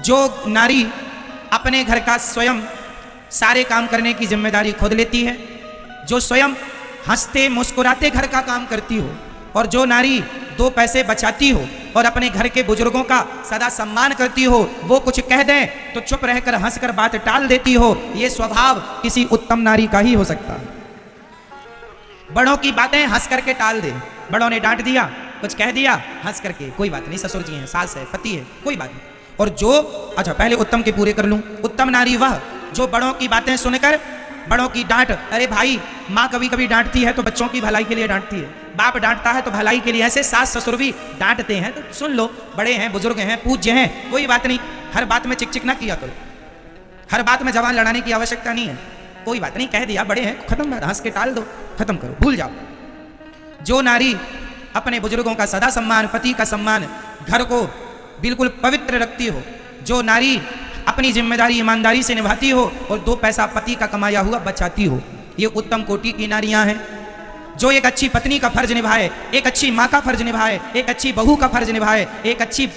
जो नारी अपने घर का स्वयं सारे काम करने की जिम्मेदारी खुद लेती है, जो स्वयं हंसते मुस्कुराते घर का काम करती हो, और जो नारी दो पैसे बचाती हो और अपने घर के बुजुर्गों का सदा सम्मान करती हो, वो कुछ कह दें तो चुप रहकर हंसकर बात टाल देती हो, ये स्वभाव किसी उत्तम नारी का ही हो सकता है। बड़ों की बातें हंस करके टाल दे, बड़ों ने डांट दिया, कुछ कह दिया, हंस करके कोई बात नहीं, ससुर जी हैं, सास है, पति है, कोई बात नहीं। और जो, अच्छा पहले उत्तम के पूरे कर लूं, उत्तम नारी वह जो बड़ों की बातें सुनकर, बड़ों की डांट, अरे भाई माँ कभी कभी डांटती है तो बच्चों की भलाई के लिए डांटती है, बाप डांटता है तो भलाई के लिए, ऐसे सास ससुर भी डांटते हैं तो सुन लो, बड़े हैं, बुजुर्ग हैं, पूज्य हैं, कोई बात नहीं, हर बात में चिक चिक ना किया करो, हर बात में जवान लड़ाने की आवश्यकता नहीं है, कोई बात नहीं, कह दिया, बड़े हैं, खत्म, हंस के टाल दो, खत्म करो, भूल जाओ। जो नारी अपने बुजुर्गों का सदा सम्मान, पति का सम्मान, घर को बिल्कुल पवित्र रखती हो, जो नारी अपनी जिम्मेदारी ईमानदारी से निभाती हो और दो पैसा पति का कमाया हुआ बचाती हो, ये उत्तम कोटि की नारियां हैं। जो एक अच्छी पत्नी का फर्ज निभाए, एक अच्छी माँ का फर्ज निभाए, एक अच्छी बहू का फर्ज निभाए, एक अच्छी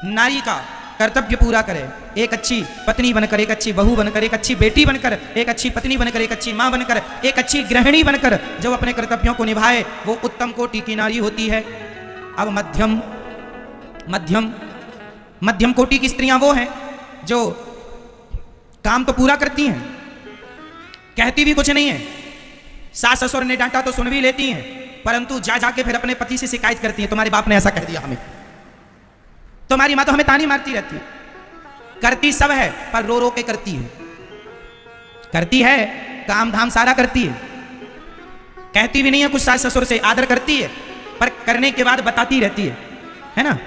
नारी का कर्तव्य पूरा करे, एक अच्छी पत्नी बनकर, एक अच्छी बहू बनकर, एक अच्छी बेटी बनकर, एक अच्छी पत्नी बनकर, एक अच्छी माँ बनकर, एक अच्छी गृहिणी बनकर जो अपने कर्तव्यों को निभाए, वो उत्तम कोटि की नारी होती है। अब मध्यम मध्यम मध्यम कोटि की स्त्रियां वो हैं जो काम तो पूरा करती हैं, कहती भी कुछ नहीं है, सास ससुर ने डांटा तो सुन भी लेती हैं, परंतु जा जाके फिर अपने पति से शिकायत करती हैं, तुम्हारे बाप ने ऐसा कह दिया हमें, तुम्हारी माँ तो हमें तानी मारती रहती है। करती सब है पर रो रो के करती है, करती है, काम धाम सारा करती है, कहती भी नहीं है कुछ सास ससुर से, आदर करती है, पर करने के बाद बताती रहती है ना,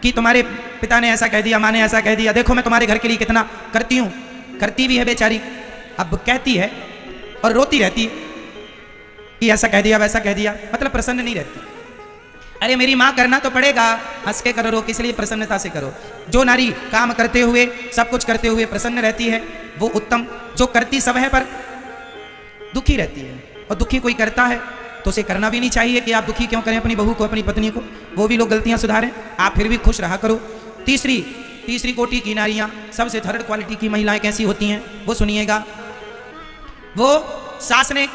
कि तुम्हारे पिता ने ऐसा कह दिया, माँ ने ऐसा कह दिया, देखो मैं तुम्हारे घर के लिए कितना करती हूँ, करती भी है बेचारी, अब कहती है और रोती रहती है कि ऐसा कह दिया, वैसा कह दिया, मतलब प्रसन्न नहीं रहती। अरे मेरी माँ करना तो पड़ेगा, हंस के करो, किस लिए, प्रसन्नता से करो। जो नारी काम करते हुए, सब कुछ करते हुए प्रसन्न रहती है, वो उत्तम, जो करती सब है पर दुखी रहती है, और दुखी कोई करता है तो उसे करना भी नहीं चाहिए कि आप दुखी क्यों करें अपनी बहू को, अपनी पत्नी को, वो भी लोग गलतियां सुधारें, आप फिर भी खुश रहा करो। तीसरी कोटि की नारियां, सबसे थर्ड क्वालिटी की महिलाएं कैसी होती हैं वो सुनिएगा। वो सास ने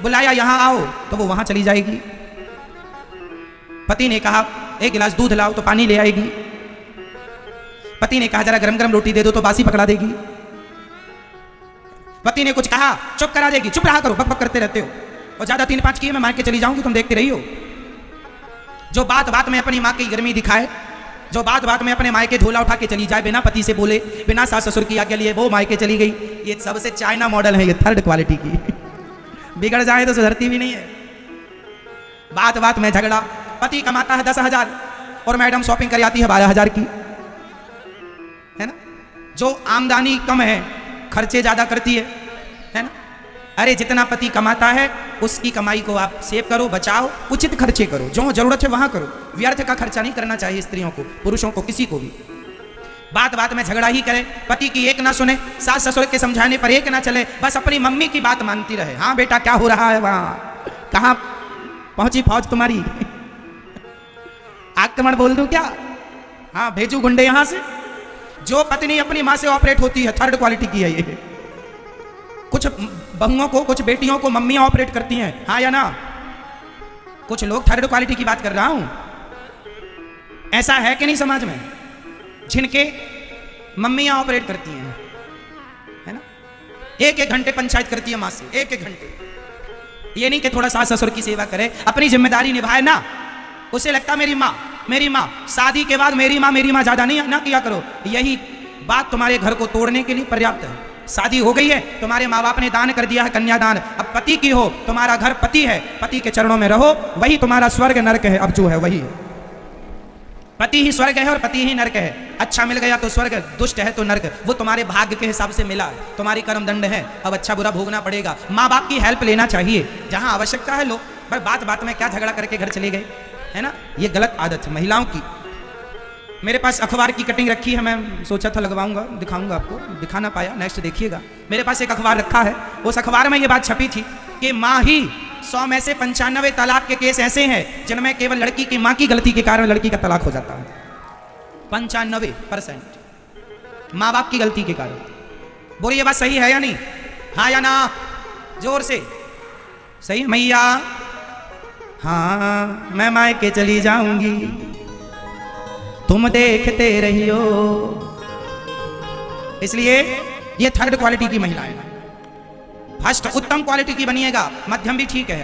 बुलाया यहाँ आओ तो वो वहां चली जाएगी, पति ने कहा एक गिलास दूध लाओ तो पानी ले आएगी, पति ने कहा जरा गरम गरम रोटी दे दो तो बासी पकड़ा देगी, पति ने कुछ कहा चुप करा देगी, चुप रहा करो, बक बक करते रहते हो, और ज्यादा 3-5 किए मैं मार के चली जाऊंगी, तुम देखते रही हो। जो बात बात में अपनी माँ की गर्मी दिखाए, जो बात बात में अपने मायके झोला उठा के चली जाए, बिना पति से बोले, बिना सास ससुर की आज्ञा लिए वो मायके चली गई, ये सबसे चाइना मॉडल है, ये थर्ड क्वालिटी की बिगड़ जाए तो सुधरती भी नहीं है। बात बात में झगड़ा, पति कमाता है 10,000 और मैडम शॉपिंग कर आती है 12,000 की, है ना। जो आमदनी कम है खर्चे ज्यादा करती है ना। अरे जितना पति कमाता है उसकी कमाई को आप सेव करो, बचाओ, उचित खर्चे करो, जो जरूरत है वहां करो, व्यर्थ का खर्चा नहीं करना चाहिए स्त्रियों को, पुरुषों को, किसी को भी। बात बात में झगड़ा ही करे, पति की एक ना सुने, सास ससुर के समझाने पर एक ना चले, बस अपनी मम्मी की बात मानती रहे। हाँ बेटा क्या हो रहा है वहां, कहां पहुंची फौज तुम्हारी, आक्रमण बोल दूं क्या, हाँ भेजू गुंडे यहां से। जो पत्नी अपनी मां से ऑपरेट होती है, थर्ड क्वालिटी की है ये। कुछ बहुओं को, कुछ बेटियों को मम्मियां ऑपरेट करती हैं, हाँ या ना। कुछ लोग थर्ड क्वालिटी की बात कर रहा हूं, ऐसा है कि नहीं समाज में, जिनके मम्मियां ऑपरेट करती हैं, है ना। 1-1 घंटे पंचायत करती है मां से, 1-1 घंटे। ये नहीं कि थोड़ा सास ससुर की सेवा करे, अपनी जिम्मेदारी निभाए ना। उसे लगता मेरी माँ, मेरी माँ, शादी के बाद मेरी माँ ज्यादा नहीं ना किया करो। यही बात तुम्हारे घर को तोड़ने के लिए पर्याप्त है। शादी हो गई है, तुम्हारे माँ बाप ने दान कर दिया है, कन्यादान, अब पति की हो, तुम्हारा घर पति है, पति के चरणों में रहो, वही तुम्हारा स्वर्ग नरक है। अब जो है वही पति ही स्वर्ग है और पति ही नरक है। अच्छा मिल गया तो स्वर्ग, दुष्ट है तो नरक, वो तुम्हारे भाग्य के हिसाब से मिला, तुम्हारी कर्म दंड है, अब अच्छा बुरा भोगना पड़ेगा। माँ बाप की हेल्प लेना चाहिए जहाँ आवश्यकता है, लो, पर बात बात में क्या झगड़ा करके घर चले गए, है ना। ये गलत आदत है महिलाओं की। मेरे पास अखबार की कटिंग रखी है, मैं सोचा था लगवाऊंगा, दिखाऊंगा आपको, दिखा ना पाया, नेक्स्ट देखिएगा। मेरे पास एक अखबार रखा है, उस अखबार में ये बात छपी थी कि माँ ही 100 में से 95 तलाक के केस ऐसे हैं जिनमें केवल लड़की की माँ की गलती के कारण लड़की का तलाक हो जाता है। 95%। माँ बाप की गलती के कारण। बोलिए बात सही है या नहीं? हाँ या ना? जोर से। सही है मैया? हाँ, मैं मायके चली जाऊंगी, तुम देखते रहियो। इसलिए ये थर्ड क्वालिटी की महिला है। फर्स्ट उत्तम क्वालिटी की बनिएगा, मध्यम भी ठीक है,